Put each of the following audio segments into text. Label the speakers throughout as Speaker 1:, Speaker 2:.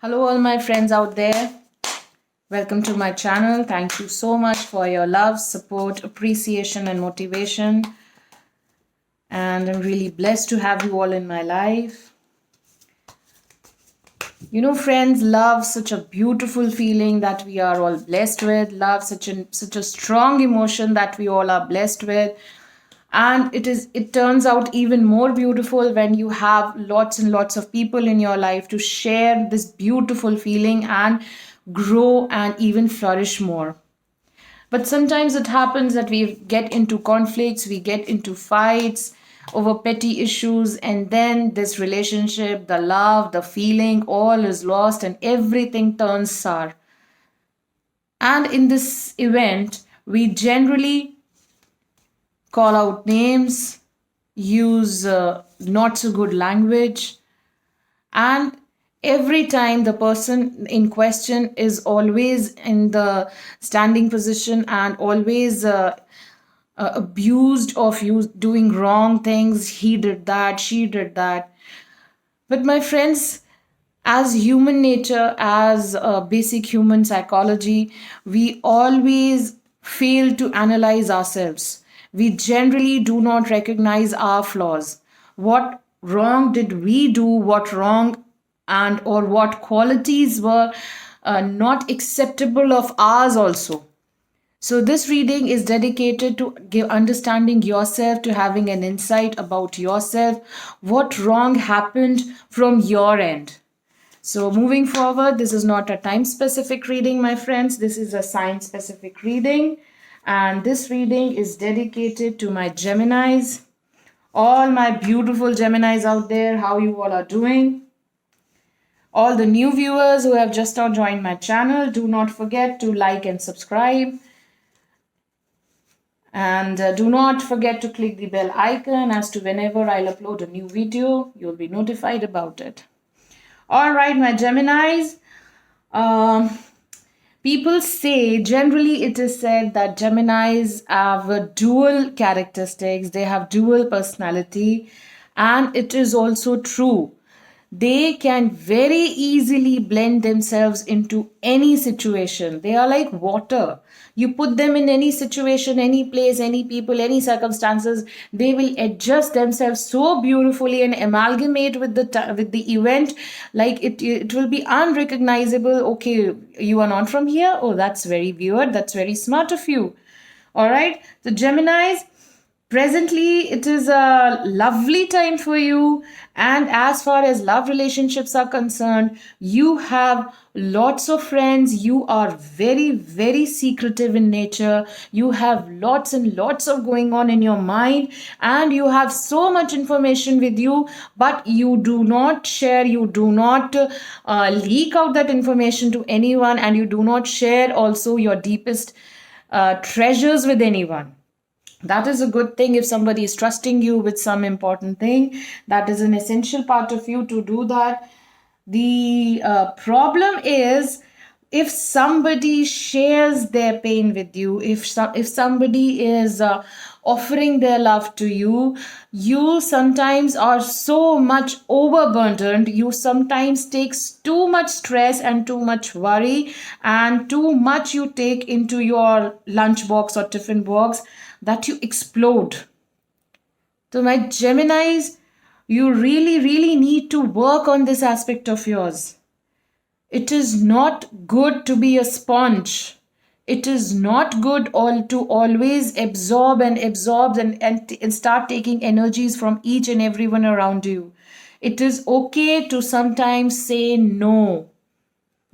Speaker 1: Hello, all my friends out there. Welcome to my channel. Thank you so much for your love, support, appreciation, and motivation. And I'm really blessed to have you all in my life. You know, friends, love such a beautiful feeling that we are all blessed with. Love such a strong emotion that we all are blessed with. And it turns out even more beautiful when you have lots and lots of people in your life to share this beautiful feeling and grow and even flourish more. But sometimes it happens that we get into conflicts, we get into fights over petty issues, and then this relationship, the love, the feeling, all is lost and everything turns sour. And in this event, we generally call out names, use not so good language, and every time the person in question is always in the standing position and always abused of you doing wrong things. He did that, she did that. But my friends, as human nature, as basic human psychology, we always fail to analyze ourselves. We generally do not recognize our flaws. What wrong did we do? What wrong and or what qualities were not acceptable of ours also? So this reading is dedicated to give understanding yourself, to having an insight about yourself, what wrong happened from your end. So moving forward, this is not a time specific reading, my friends. This is a sign specific reading. And this reading is dedicated to my Geminis. All my beautiful Geminis out there, how you all are doing. All the new viewers who have just now joined my channel, do not forget to like and subscribe. And do not forget to click the bell icon as to whenever I'll upload a new video, you'll be notified about it. All right, my Geminis. People say, generally it is said that Geminis have a dual characteristics, they have dual personality, and it is also true. They can very easily blend themselves into any situation. They are like water. You put them in any situation, any place, any people, any circumstances, they will adjust themselves so beautifully and amalgamate with the event. Like it will be unrecognizable. Okay, you are not from here. Oh, that's very weird. That's very smart of you. All right. So Geminis, presently, it is a lovely time for you. And as far as love relationships are concerned, you have lots of friends. You are very, very secretive in nature. You have lots and lots of going on in your mind. And you have so much information with you, but you do not share, you do not leak out that information to anyone, and you do not share also your deepest treasures with anyone. That is a good thing. If somebody is trusting you with some important thing, that is an essential part of you to do that. The problem is if somebody shares their pain with you, if somebody is offering their love to you, you sometimes are so much overburdened. You sometimes takes too much stress and too much worry, and too much you take into your lunch box or tiffin box that you explode. So my Geminis, you really, really need to work on this aspect of yours. It is not good to be a sponge. It is not good to always absorb and start taking energies from each and everyone around you. It is okay to sometimes say no.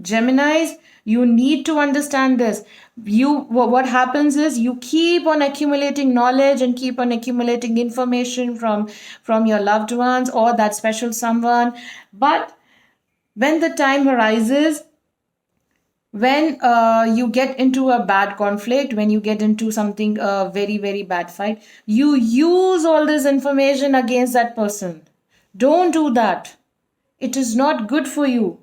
Speaker 1: Geminis, you need to understand this. What happens is you keep on accumulating knowledge and keep on accumulating information from your loved ones or that special someone. But when the time arises, when you get into a bad conflict, when you get into something very, very bad fight, you use all this information against that person. Don't do that. It is not good for you.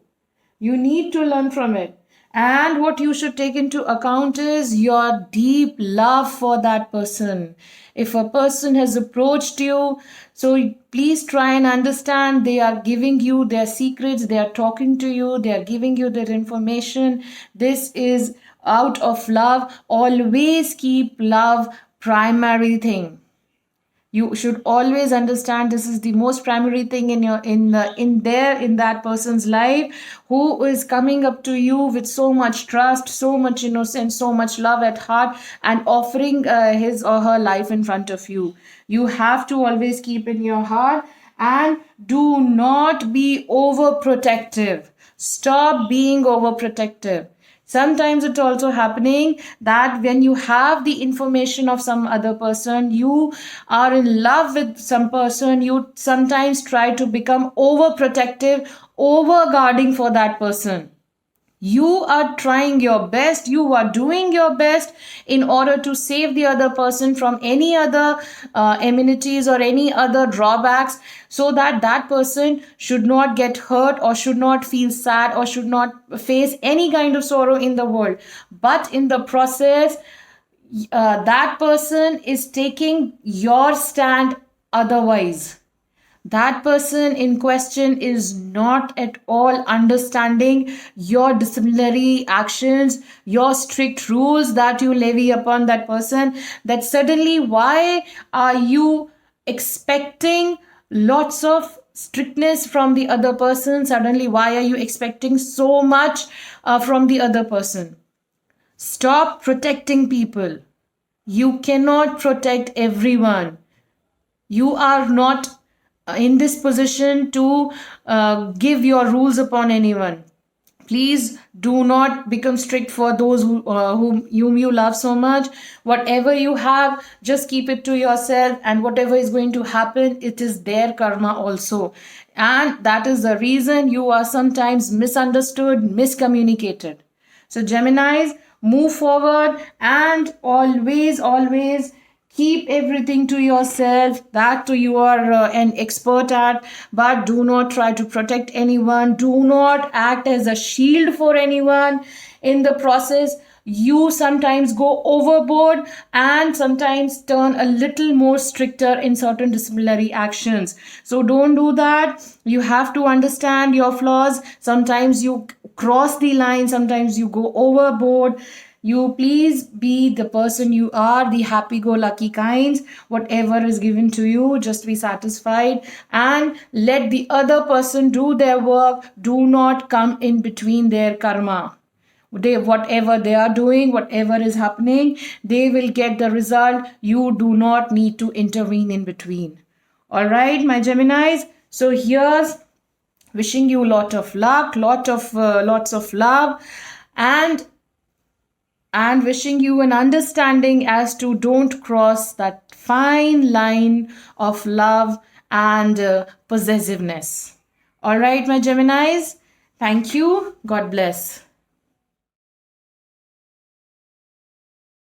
Speaker 1: You need to learn from it. And what you should take into account is your deep love for that person. If a person has approached you, so please try and understand they are giving you their secrets, they are talking to you, they are giving you their information. This is out of love. Always keep love primary thing. You should always understand this is the most primary thing in your in that person's life, who is coming up to you with so much trust, so much innocence, so much love at heart, and offering his or her life in front of you. You have to always keep in your heart, and do not be overprotective. Stop being overprotective. Sometimes it's also happening that when you have the information of some other person, you are in love with some person, you sometimes try to become overprotective, over guarding for that person. You are trying your best, you are doing your best in order to save the other person from any other amenities or any other drawbacks, so that that person should not get hurt or should not feel sad or should not face any kind of sorrow in the world. But in the process, that person is taking your stand otherwise. That person in question is not at all understanding your disciplinary actions, your strict rules that you levy upon that person. That suddenly, why are you expecting lots of strictness from the other person? Suddenly, why are you expecting so much from the other person? Stop protecting people. You cannot protect everyone. You are not in this position to give your rules upon anyone. Please do not become strict for those whom you love so much. Whatever you have, just keep it to yourself, and whatever is going to happen, it is their karma also. And that is the reason you are sometimes misunderstood, miscommunicated. So, Geminis, move forward and always keep everything to yourself that you are an expert at, but do not try to protect anyone. Do not act as a shield for anyone. In the process, you sometimes go overboard and sometimes turn a little more stricter in certain disciplinary actions. So don't do that. You have to understand your flaws. Sometimes you cross the line, sometimes you go overboard. You please be the person you are, the happy go lucky kinds. Whatever is given to you, just be satisfied and let the other person do their work. Do not come in between their karma. Whatever they are doing, whatever is happening, they will get the result. You do not need to intervene in between. All right, my Geminis. So here's wishing you lot of luck, lots of love, and wishing you an understanding as to don't cross that fine line of love and possessiveness. All right, my Geminis. Thank you. God bless.